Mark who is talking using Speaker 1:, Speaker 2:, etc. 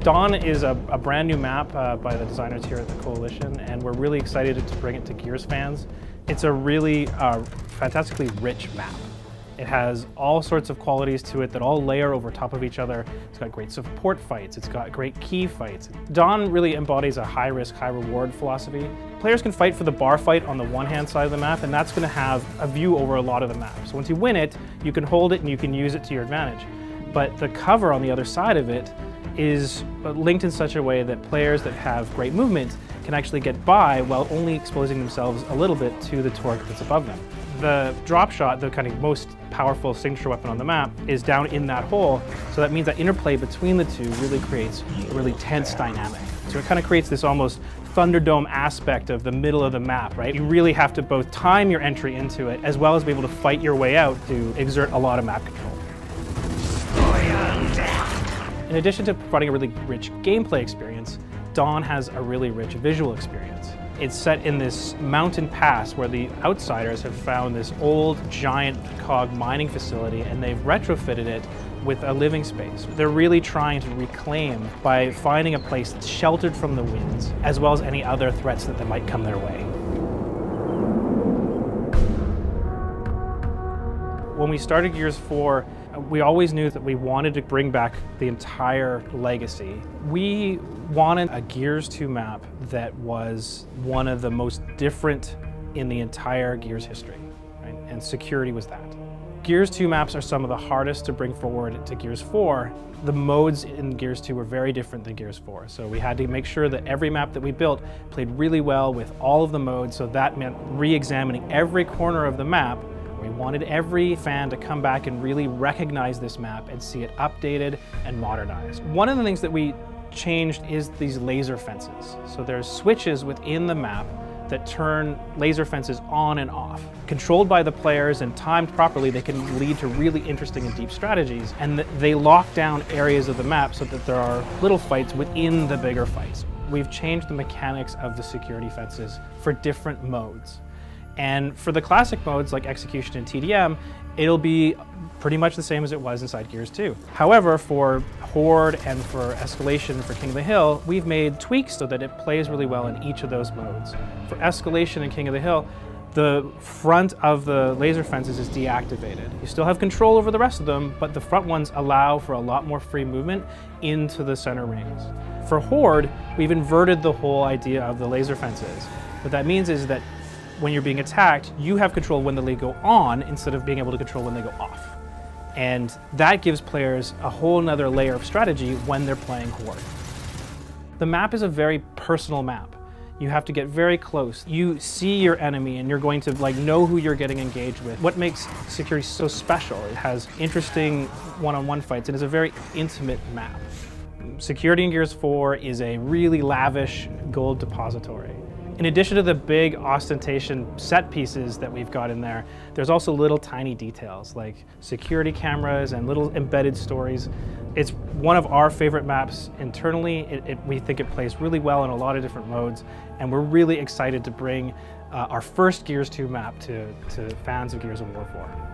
Speaker 1: Dawn is a brand new map by the designers here at the Coalition, and we're really excited to bring it to Gears fans. It's a really fantastically rich map. It has all sorts of qualities to it that all layer over top of each other. It's got great support fights, it's got great key fights. Dawn really embodies a high-risk, high-reward philosophy. Players can fight for the bar fight on the one-hand side of the map, and that's going to have a view over a lot of the map. So once you win it, you can hold it and you can use it to your advantage. But the cover on the other side of it is linked in such a way that players that have great movement can actually get by while only exposing themselves a little bit to the torque that's above them. The drop shot, the kind of most powerful signature weapon on the map, is down in that hole, so that means that interplay between the two really creates a really tense dynamic. So it kind of creates this almost Thunderdome aspect of the middle of the map, right? You really have to both time your entry into it as well as be able to fight your way out to exert a lot of map control. In addition to providing a really rich gameplay experience, Dawn has a really rich visual experience. It's set in this mountain pass where the outsiders have found this old giant COG mining facility, and they've retrofitted it with a living space. They're really trying to reclaim by finding a place that's sheltered from the winds, as well as any other threats that might come their way. When we started Gears 4, we always knew that we wanted to bring back the entire legacy. We wanted a Gears 2 map that was one of the most different in the entire Gears history, right? And security was that. Gears 2 maps are some of the hardest to bring forward to Gears 4. The modes in Gears 2 were very different than Gears 4, so we had to make sure that every map that we built played really well with all of the modes, so that meant re-examining every corner of the map. We wanted every fan to come back and really recognize this map and see it updated and modernized. One of the things that we changed is these laser fences. So there's switches within the map that turn laser fences on and off. Controlled by the players and timed properly, they can lead to really interesting and deep strategies. And they lock down areas of the map so that there are little fights within the bigger fights. We've changed the mechanics of the security fences for different modes. And for the classic modes like Execution and TDM, it'll be pretty much the same as it was inside Gears 2. However, for Horde and for Escalation for King of the Hill, we've made tweaks so that it plays really well in each of those modes. For Escalation and King of the Hill, the front of the laser fences is deactivated. You still have control over the rest of them, but the front ones allow for a lot more free movement into the center rings. For Horde, we've inverted the whole idea of the laser fences. What that means is that when you're being attacked, you have control when they go on instead of being able to control when they go off. And that gives players a whole nother layer of strategy when they're playing Horde. The map is a very personal map. You have to get very close. You see your enemy and you're going to know who you're getting engaged with. What makes security so special? It has interesting one-on-one fights and it's a very intimate map. Security in Gears 4 is a really lavish gold depository. In addition to the big ostentation set pieces that we've got in there, there's also little tiny details like security cameras and little embedded stories. It's one of our favorite maps internally. We think it plays really well in a lot of different modes, and we're really excited to bring our first Gears 2 map to fans of Gears of War 4.